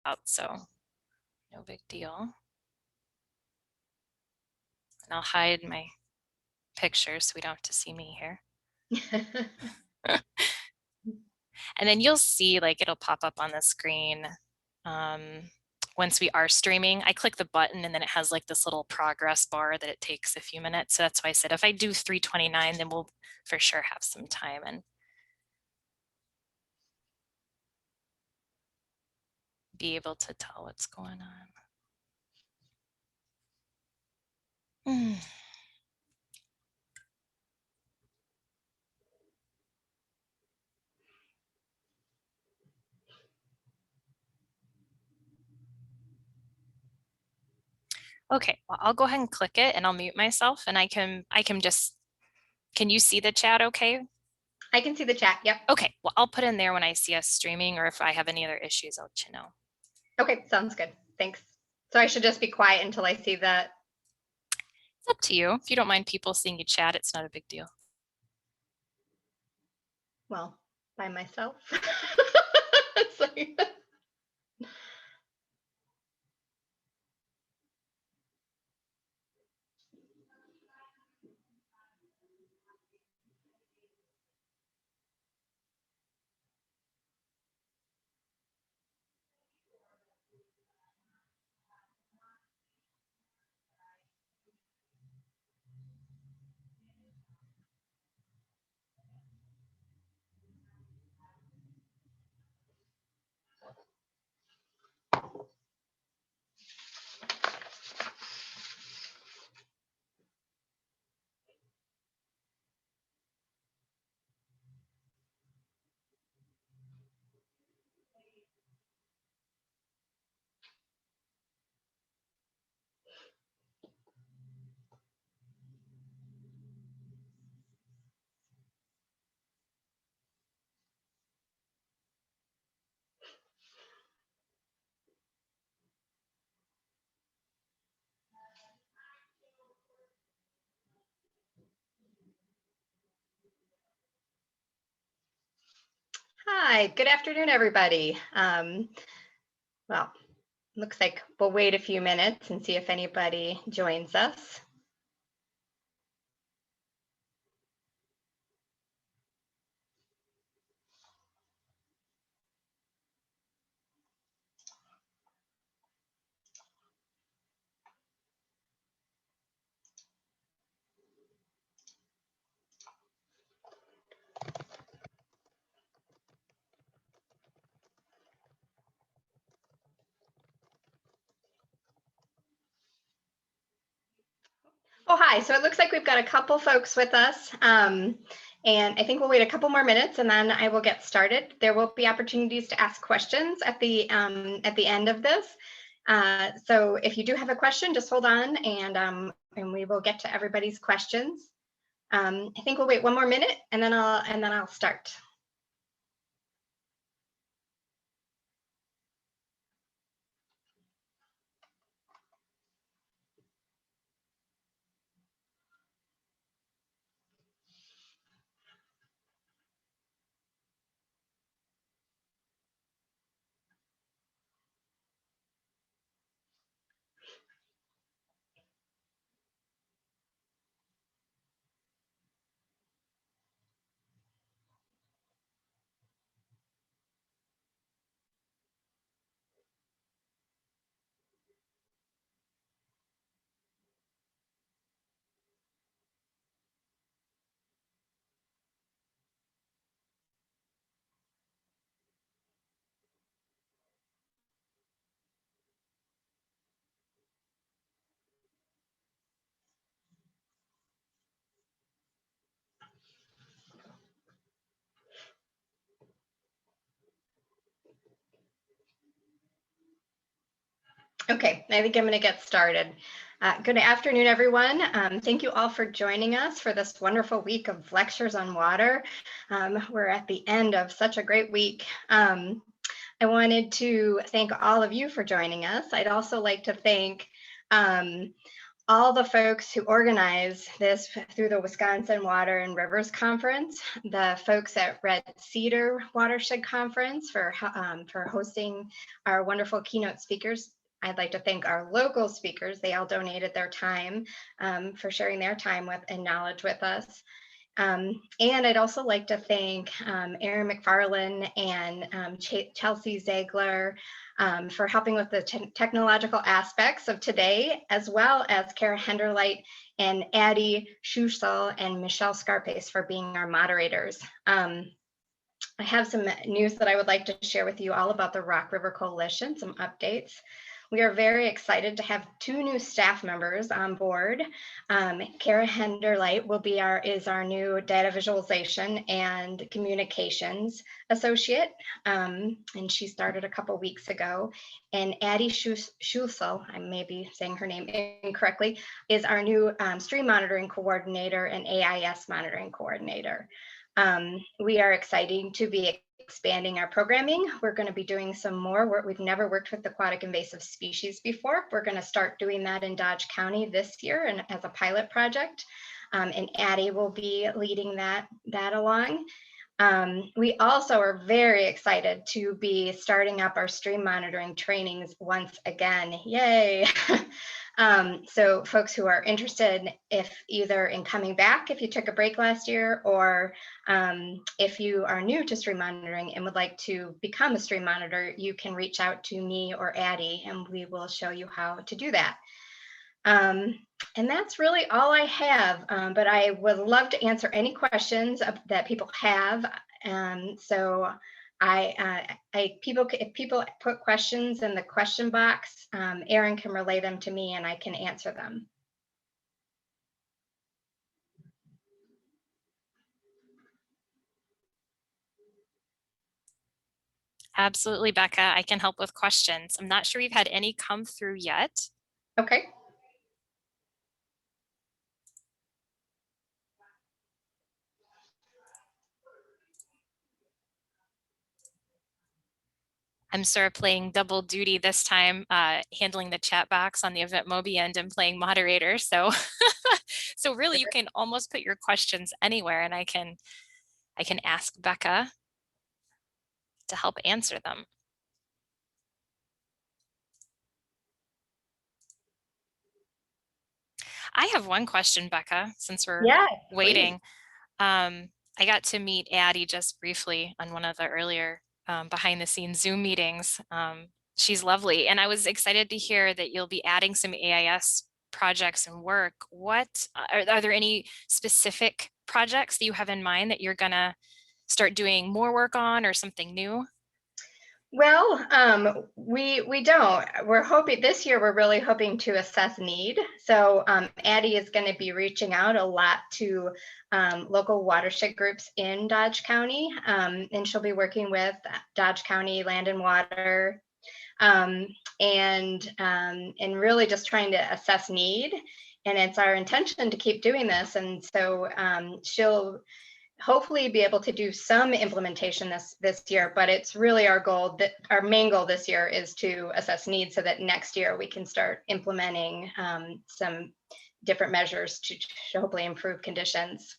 out, so no big deal. And I'll hide my pictures so we don't have to see me here. And then you'll see, like, it'll pop up on the screen once we are streaming. I click the button and then it has like this little progress bar that it takes a few minutes. So that's why I said if I do 3:29, then we'll for sure have some time and be able to tell what's going on. Okay, well, I'll go ahead and click it and I'll mute myself and I can just, can you see the chat okay? I can see the chat, yep. Okay, well, I'll put in there when I see us streaming, or if I have any other issues, I'll let you know. Okay, sounds good, thanks. So I should just be quiet until I see that? It's up to you. If you don't mind people seeing you chat, it's not a big deal. Well, by myself. Hi, good afternoon, everybody. Well, looks like we'll wait a few minutes and see if anybody joins us. Oh, hi. So it looks like we've got a couple folks with us. And I think we'll wait a couple more minutes and then I will get started. There will be opportunities to ask questions at the end of this. So if you do have a question, just hold on and we will get to everybody's questions. I think we'll wait one more minute and then I'll start. Okay, I think I'm going to get started. Good afternoon, everyone. Thank you all for joining us for this wonderful week of lectures on water. We're at the end of such a great week. I wanted to thank all of you for joining us. I'd also like to thank all the folks who organize this through the Wisconsin Water and Rivers Conference, the folks at Red Cedar Watershed Conference for hosting our wonderful keynote speakers. I'd like to thank our local speakers. They all donated their time for sharing their time with and knowledge with us. And I'd also like to thank Erin McFarlane and Chelsea Ziegler for helping with the technological aspects of today, as well as Kara Henderlight and Addie Schusel and Michelle Scarpace for being our moderators. I have some news that I would like to share with you all about the Rock River Coalition, some updates. We are very excited to have 2 new staff members on board. Kara Henderlight is our new data visualization and communications associate, and she started a couple weeks ago. And Addie Schusel, I may be saying her name incorrectly, is our new stream monitoring coordinator and AIS monitoring coordinator. We are excited to be expanding our programming. We're going to be doing some more work. We've never worked with aquatic invasive species before. We're going to start doing that in Dodge County this year and as a pilot project. And Addie will be leading that along. We also are very excited to be starting up our stream monitoring trainings once again. Yay! So folks who are interested, if either in coming back, if you took a break last year, or if you are new to stream monitoring and would like to become a stream monitor, you can reach out to me or Addie, and we will show you how to do that. And that's really all I have, but I would love to answer any questions that people have. So if people put questions in the question box, Erin can relay them to me and I can answer them. Absolutely, Becca. I can help with questions. I'm not sure we've had any come through yet. Okay. I'm sort of playing double duty this time, handling the chat box on the Event Mobi end and playing moderator. So, so really, you can almost put your questions anywhere, and I can ask Becca to help answer them. I have one question, Becca, since we're waiting. I got to meet Addie just briefly on one of the earlier behind the scenes Zoom meetings. She's lovely. And I was excited to hear that you'll be adding some AIS projects and work. What are there any specific projects that you have in mind that you're gonna start doing more work on, or something new? Well, we don't. We're hoping this year, we're really hoping to assess need. So Addie is going to be reaching out a lot to local watershed groups in Dodge County, and she'll be working with Dodge County Land and Water, and really just trying to assess need. And it's our intention to keep doing this. And so she'll hopefully be able to do some implementation this year, but it's really our goal, that our main goal this year is to assess needs so that next year we can start implementing some different measures to hopefully improve conditions.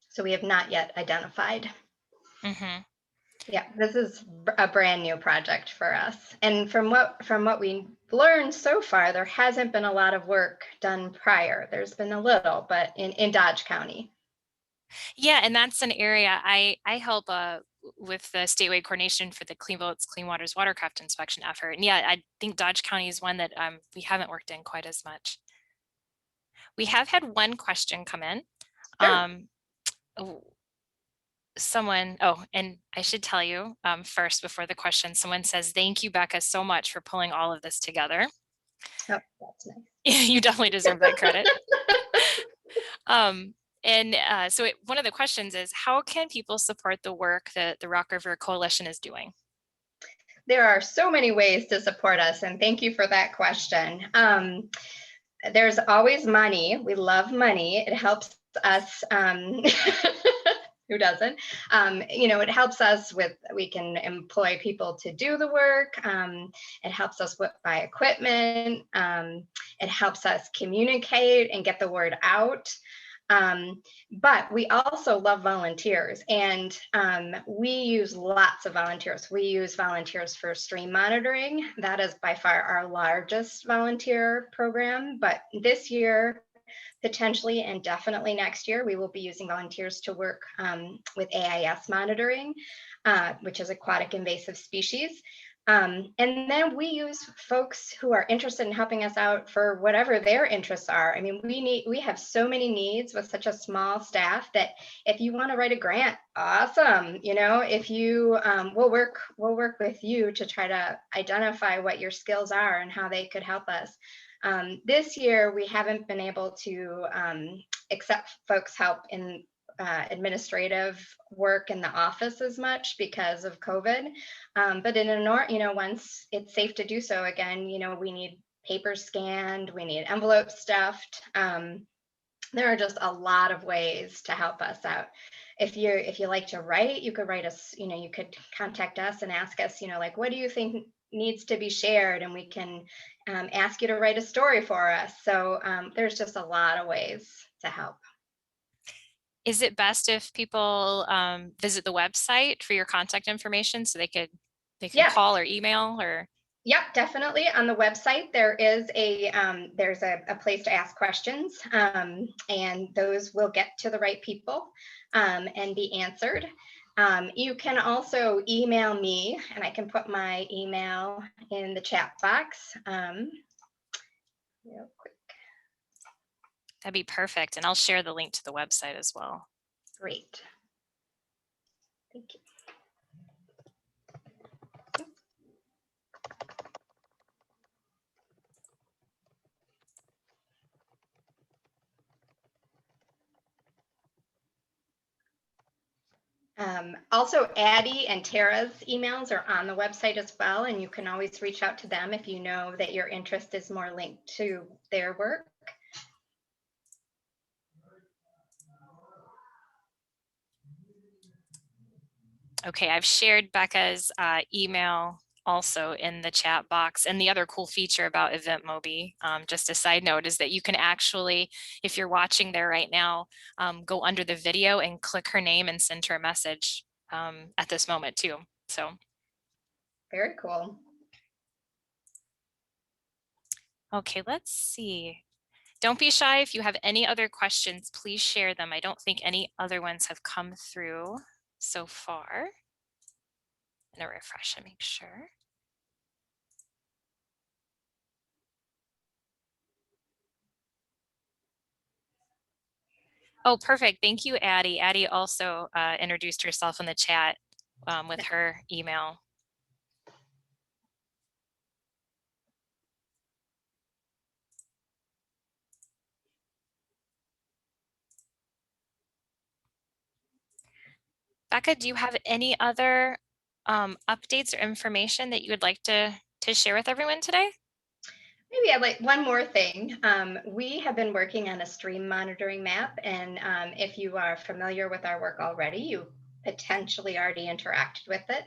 So we have not yet identified. Mm-hmm. Yeah, this is a brand new project for us. And from what we learned so far, there hasn't been a lot of work done prior. There's been a little, but in Dodge County. Yeah, and that's an area I help with the statewide coordination for the Clean Boats, Clean Waters watercraft inspection effort. And yeah, I think Dodge County is one that we haven't worked in quite as much. We have had one question come in. Sure. And I should tell you first before the question, someone says, thank you, Becca, so much for pulling all of this together. Oh, that's nice. You definitely deserve that credit. So one of the questions is, how can people support the work that the Rock River Coalition is doing? There are so many ways to support us, and thank you for that question. There's always money. We love money. It helps us. Who doesn't? It helps us we can employ people to do the work. It helps us buy equipment. It helps us communicate and get the word out. But we also love volunteers, and we use lots of volunteers. We use volunteers for stream monitoring. That is by far our largest volunteer program. But this year, potentially and definitely next year, we will be using volunteers to work with AIS monitoring, which is aquatic invasive species. And then we use folks who are interested in helping us out for whatever their interests are. I mean, we have so many needs with such a small staff that if you want to write a grant, awesome. If you we'll work with you to try to identify what your skills are and how they could help us. This year, we haven't been able to accept folks' help in administrative work in the office as much because of COVID. But once it's safe to do so again, we need papers scanned, we need envelopes stuffed. There are just a lot of ways to help us out. If you like to write, you could write us, you could contact us and ask us, like, what do you think needs to be shared? And we can ask you to write a story for us. So there's just a lot of ways to help. Is it best if people visit the website for your contact information so they can Yes. call or email or? Yep, definitely. On the website, there is there's a place to ask questions, and those will get to the right people and be answered. You can also email me, and I can put my email in the chat box. Real quick. That'd be perfect. And I'll share the link to the website as well. Great. Thank you. Also, Addie and Tara's emails are on the website as well, and you can always reach out to them if you know that your interest is more linked to their work. Okay, I've shared Becca's email also in the chat box. And the other cool feature about EventMobi, just a side note, is that you can actually, if you're watching there right now, go under the video and click her name and send her a message at this moment too. So very cool. Okay, let's see. Don't be shy. If you have any other questions, please share them. I don't think any other ones have come through so far. I'm gonna refresh and make sure. Oh, perfect. Thank you, Addie. Addie also introduced herself in the chat with her email. Becca, do you have any other updates or information that you would like to share with everyone today? Maybe I'd like one more thing. We have been working on a stream monitoring map, and if you are familiar with our work already, you potentially already interacted with it.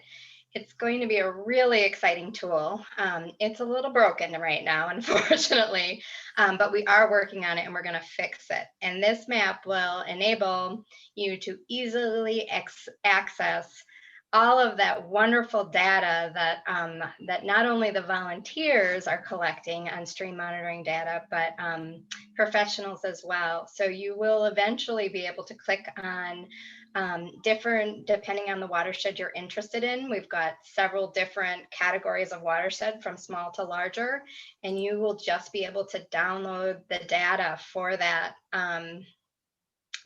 It's going to be a really exciting tool. It's a little broken right now, unfortunately, but we are working on it and we're going to fix it. And this map will enable you to easily access all of that wonderful data that that not only the volunteers are collecting on stream monitoring data, but professionals as well. So you will eventually be able to click on different, depending on the watershed you're interested in. We've got several different categories of watershed from small to larger, and you will just be able to download the data for that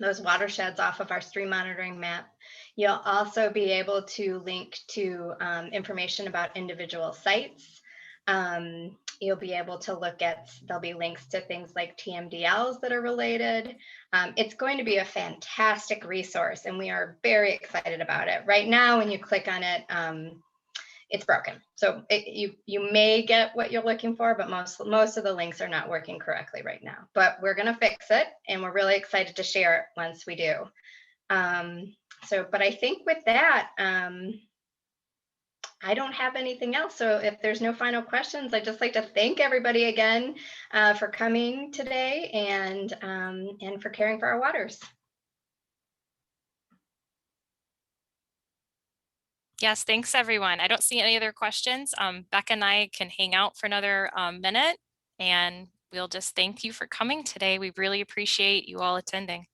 those watersheds off of our stream monitoring map. You'll also be able to link to information about individual sites. You'll be able to look at, there'll be links to things like TMDLs that are related. It's going to be a fantastic resource, and we are very excited about it. Right now, when you click on it, it's broken. So you may get what you're looking for, but most of the links are not working correctly right now. But we're going to fix it, and we're really excited to share it once we do. So, but I think with that, I don't have anything else. So if there's no final questions, I'd just like to thank everybody again for coming today and for caring for our waters. Yes, thanks everyone. I don't see any other questions. Becca and I can hang out for another minute, and we'll just thank you for coming today. We really appreciate you all attending.